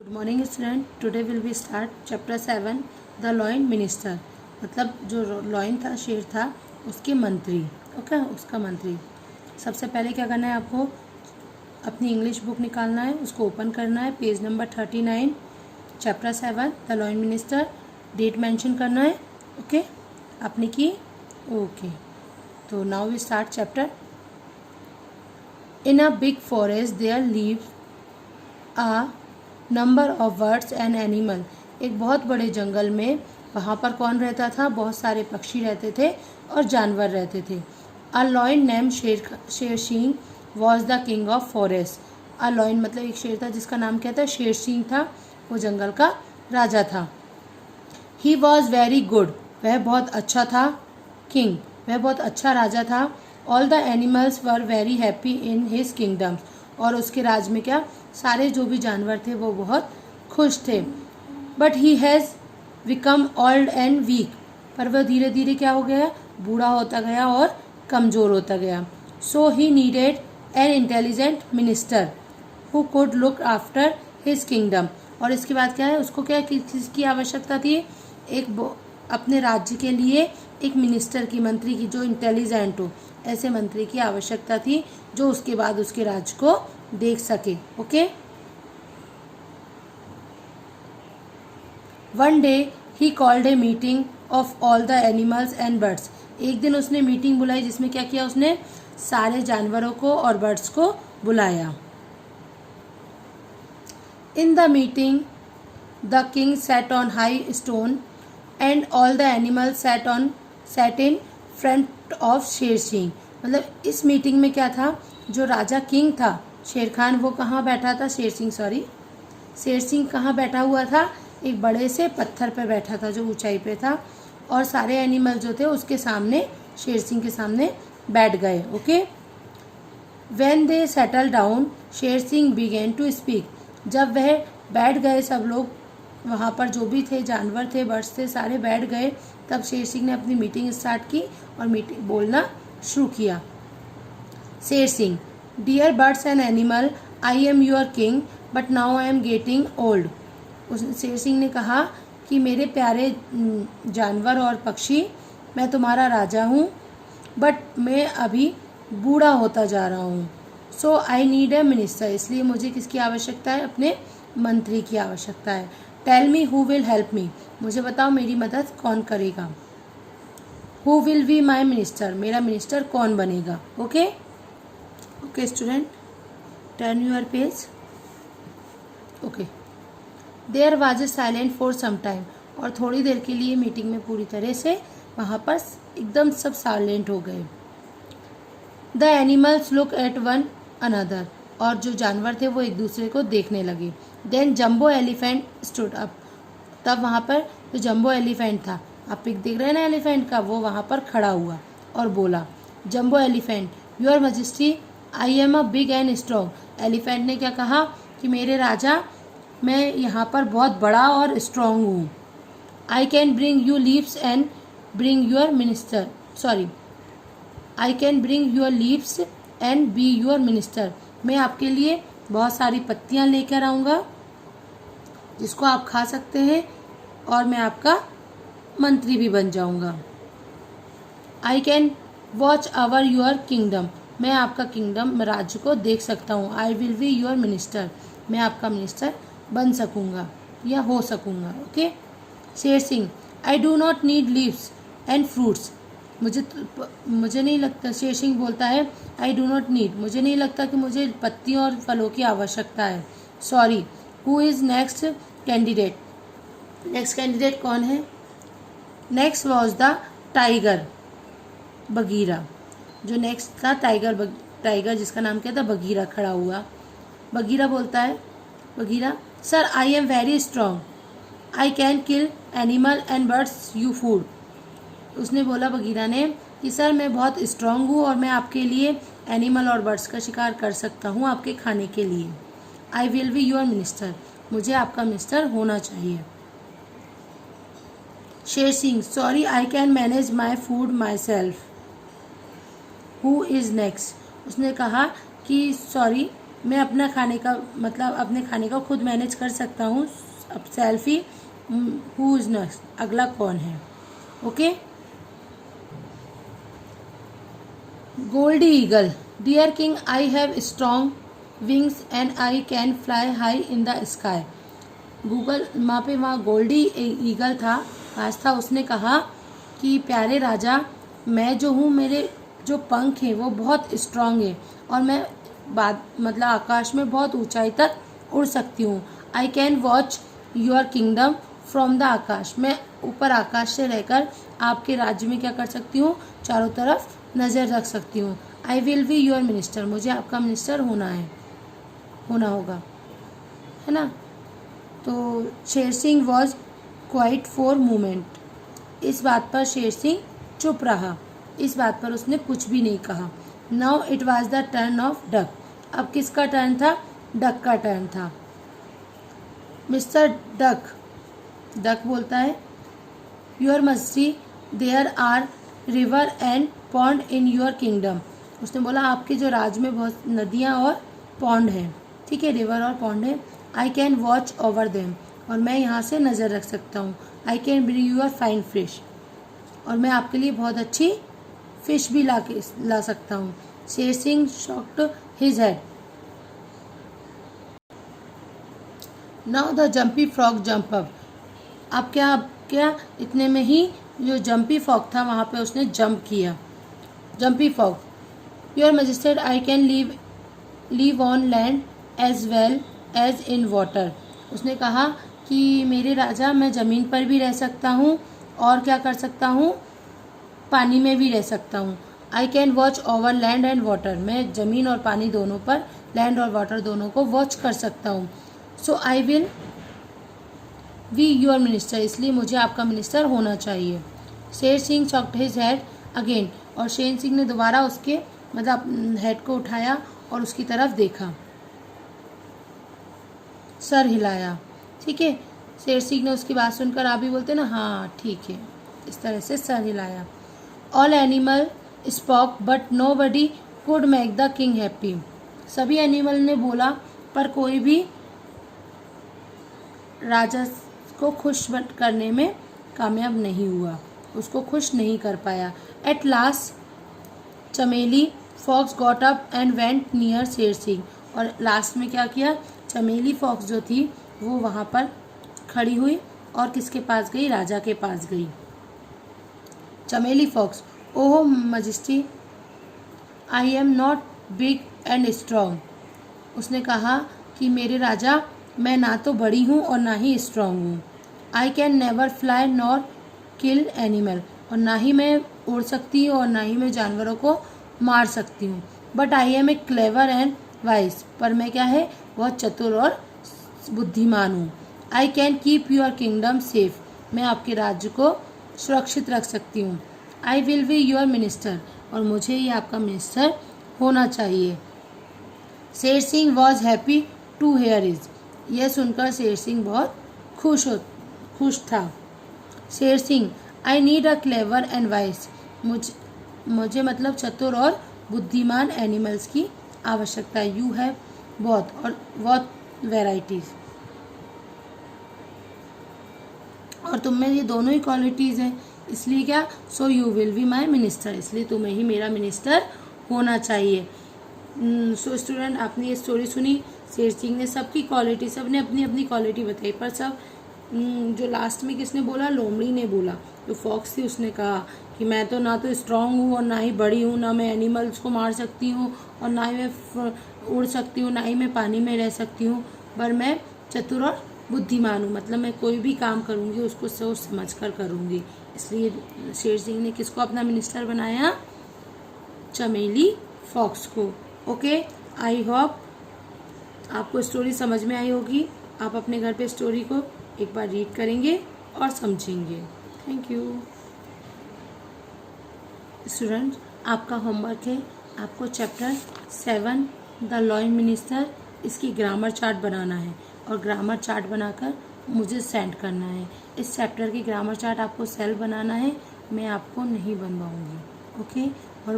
Good morning student, today will be start chapter 7 the lion minister. मतलब जो lion था, शेर था, उसके मंत्री। ओके, उसका मंत्री। सबसे पहले क्या करना है आपको, अपनी इंग्लिश बुक निकालना है, उसको ओपन करना है, page number 39, chapter 7 the lion minister. Date mention करना है। ओके, आपने की? ओके, तो now we start chapter. In a big forest there lives a number of birds and animal. एक बहुत बड़े जंगल में वहाँ पर कौन रहता था? बहुत सारे पक्षी रहते थे और जानवर रहते थे। अ लॉयन नेम शेर Singh was the king of forest. A lion मतलब एक शेर था जिसका नाम क्या था? शेर सिंह था। वो जंगल का राजा था। ही वॉज वेरी गुड, वह बहुत अच्छा था। किंग, वह बहुत अच्छा राजा था। All the animals were very happy in his kingdom. और उसके राज में क्या, सारे जो भी जानवर थे वो बहुत खुश थे। But he has become old and weak, पर वह धीरे धीरे क्या हो गया? बूढ़ा होता गया और कमज़ोर होता गया। So he needed an intelligent minister who could look after his kingdom. और इसके बाद क्या है, उसको क्या किसकी आवश्यकता थी? अपने राज्य के लिए एक मिनिस्टर की, मंत्री की, जो इंटेलिजेंट हो। ऐसे मंत्री की आवश्यकता थी जो उसके बाद उसके राज्य को देख सके। Okay, one day he called a meeting of all the animals and birds. एक दिन उसने मीटिंग बुलाई जिसमें क्या किया? उसने सारे जानवरों को और बर्ड्स को बुलाया। In the meeting the king sat on high stone and all the animals sat in front of Sher Singh. मतलब इस मीटिंग में क्या था, जो राजा किंग था शेर खान, वो कहाँ बैठा था? शेर सिंह कहाँ बैठा हुआ था? एक बड़े से पत्थर पे बैठा था जो ऊंचाई पे था। और सारे एनिमल जो थे उसके सामने, शेर सिंह के सामने बैठ गए। Okay, when they settle down Sher Singh begin to speak. जब वह बैठ गए, सब लोग वहाँ पर जो भी थे, जानवर थे, बर्ड्स थे, सारे बैठ गए, तब शेर सिंह ने अपनी मीटिंग स्टार्ट की और मीटिंग बोलना शुरू किया। Sher Singh, dear birds and animal, I am your king but now I am getting old. Sher Singh ने कहा कि मेरे प्यारे जानवर और पक्षी, मैं तुम्हारा राजा हूँ, बट मैं अभी बूढ़ा होता जा रहा हूँ। So I need a minister, इसलिए मुझे किसकी आवश्यकता है? अपने मंत्री की आवश्यकता है। Tell me who will help me, मुझे बताओ मेरी मदद कौन करेगा? Who will be my minister, मेरा मिनिस्टर कौन बनेगा? Okay okay student, turn your page. Okay, there was a silent for some time. और थोड़ी देर के लिए मीटिंग में पूरी तरह से वहाँ पर एकदम सब साइलेंट हो गए। The animals look at one another, और जो जानवर थे वो एक दूसरे को देखने लगे। देन जम्बो एलिफेंट स्टूड अप, तब वहाँ पर जो जम्बो एलिफेंट था, आप पिक देख रहे हैं ना एलिफेंट का, वो वहाँ पर खड़ा हुआ और बोला, jumbo elephant, your majesty, I am a big and strong. Elephant ने क्या कहा कि मेरे राजा, मैं यहाँ पर बहुत बड़ा और स्ट्रॉन्ग हूँ। I can bring you leaves and bring your minister, sorry, I can bring your leaves and B your minister. मैं आपके लिए बहुत सारी पत्तियाँ लेकर आऊँगा जिसको आप खा सकते हैं और मैं आपका मंत्री भी बन जाऊँगा। आई can watch our your kingdom, मैं आपका किंगडम, राज्य को देख सकता हूँ। I will be your minister, मैं आपका मिनिस्टर बन सकूँगा या हो सकूँगा। ओके, शेर Singh, I do not need leaves and fruits, मुझे नहीं लगता, शेर सिंह बोलता है, आई डू नॉट नीड, मुझे नहीं लगता कि मुझे पत्तियों और फलों की आवश्यकता है। Sorry, who is next candidate, next candidate कौन है? Next was the tiger, Bagheera. जो नेक्स्ट था टाइगर जिसका नाम क्या था? बगीरा, खड़ा हुआ। बगीरा बोलता है, Bagheera, sir I am very strong, I can kill animal and birds you food. उसने बोला, बगीरा ने, कि सर मैं बहुत स्ट्रांग हूँ और मैं आपके लिए एनिमल और बर्ड्स का शिकार कर सकता हूँ आपके खाने के लिए। आई विल बी योर मिनिस्टर, मुझे आपका मिनिस्टर होना चाहिए। Sher Singh, sorry I can manage my food my self. Who is next, उसने कहा कि सॉरी मैं अपना खाने का मतलब अपने खाने का खुद मैनेज कर सकता हूँ। अब सेल्फी, हु इज नेक्स्ट, अगला कौन है? Okay, Goldie eagle, dear king I have strong wings and I can fly high in the sky. गूगल वहाँ गोल्डी ईगल था, आज था, उसने कहा कि प्यारे राजा, मैं जो हूँ, मेरे जो पंख हैं वो बहुत स्ट्रांग है और मैं मतलब आकाश में बहुत ऊंचाई तक उड़ सकती हूँ। I can watch your kingdom from the आकाश, मैं ऊपर आकाश से रहकर आपके राज्य में क्या कर सकती हूँ, चारों तरफ नज़र रख सकती हूँ। I will be your minister, मुझे आपका मिनिस्टर होना होगा, है ना। तो शेर Singh was quiet for moment, इस बात पर शेर सिंह चुप रहा, इस बात पर उसने कुछ भी नहीं कहा। Now it was the turn off duck, अब किसका टर्न था? डक का टर्न था। मिस्टर डक, डक बोलता है, your majesty there are river and pond in your kingdom. उसने बोला आपके जो राज्य में बहुत नदियाँ और पॉन्ड हैं, ठीक है, रिवर और पॉन्ड है। I can watch over them, और मैं यहाँ से नज़र रख सकता हूँ। I can bring your fine fish, और मैं आपके लिए बहुत अच्छी फिश भी ला सकता हूँ। शेर Singh shocked his head. Now the jumpy frog jump up, अब क्या इतने में ही जो जंपी फ्रॉग था वहाँ पे उसने जंप किया। Jumpy frog, your majesty I can live on land as well as in water. उसने कहा कि मेरे राजा, मैं ज़मीन पर भी रह सकता हूँ और क्या कर सकता हूँ, पानी में भी रह सकता हूँ। I can watch over land and water, मैं ज़मीन और पानी दोनों पर, लैंड और वाटर दोनों को वॉच कर सकता हूँ। So I will be your minister, इसलिए मुझे आपका मिनिस्टर होना चाहिए। Sher Singh shocked his head again, और शेर सिंह ने दोबारा उसके मतलब हेड को उठाया और उसकी तरफ देखा, सर हिलाया, ठीक है। शेर सिंह ने उसकी बात सुनकर, आप भी बोलते ना, हाँ ठीक है, इस तरह से सर हिलाया। All animal spoke but nobody could make the king happy, सभी एनिमल ने बोला पर कोई भी राजा को खुश करने में कामयाब नहीं हुआ, उसको खुश नहीं कर पाया। At last Chameli fox got up and went near Sher Singh, और लास्ट में क्या किया, चमेली फॉक्स जो थी वो वहाँ पर खड़ी हुई और किसके पास गई, राजा के पास गई। Chameli fox, oh majesty I am not big and strong, उसने कहा कि मेरे राजा, मैं ना तो बड़ी हूँ और ना ही स्ट्रॉन्ग हूँ। I can never fly nor kill animal, और ना ही मैं उड़ सकती हूँ और ना ही मैं जानवरों को मार सकती हूँ। But I am a clever and wise, पर मैं क्या है, बहुत चतुर और बुद्धिमान हूँ। I can keep your kingdom safe, मैं आपके राज्य को सुरक्षित रख सकती हूँ। I will be your minister, और मुझे ही आपका मिनिस्टर होना चाहिए। Sher Singh was happy to hear this, यह सुनकर शेर सिंह बहुत खुश था। Sher Singh, I need a clever and wise, मुझे मतलब चतुर और बुद्धिमान एनिमल्स की आवश्यकता है। यू हैव बहुत वेराइटीज, और तुम में ये दोनों ही क्वालिटीज़ हैं, इसलिए क्या, so you will be my minister, इसलिए तुम्हें ही मेरा मिनिस्टर होना चाहिए। सो स्टूडेंट, आपने ये स्टोरी सुनी, शेर सिंह ने सबकी क्वालिटी, सब ने अपनी अपनी क्वालिटी बताई, पर सब जो लास्ट में किसने बोला, लोमड़ी ने बोला, जो फॉक्स थी उसने कहा कि मैं तो ना तो स्ट्रांग हूँ और ना ही बड़ी हूँ, ना मैं एनिमल्स को मार सकती हूँ और ना ही मैं उड़ सकती हूँ, ना ही मैं पानी में रह सकती हूँ, पर मैं चतुर और बुद्धिमान हूँ, मतलब मैं कोई भी काम करूँगी उसको सोच समझ कर करूँगी। इसलिए शेर सिंह ने किसको अपना मिनिस्टर बनाया, चमेली फॉक्स को। ओके, आई होप आपको स्टोरी समझ में आई होगी। आप अपने घर पे स्टोरी को एक बार रीड करेंगे और समझेंगे। थैंक यू स्टूडेंट्स, आपका होमवर्क है, आपको चैप्टर 7 द लॉयल मिनिस्टर, इसकी ग्रामर चार्ट बनाना है और ग्रामर चार्ट बनाकर मुझे सेंड करना है। इस चैप्टर की ग्रामर चार्ट आपको सेल्फ बनाना है, मैं आपको नहीं बनवाऊंगी। ओके, और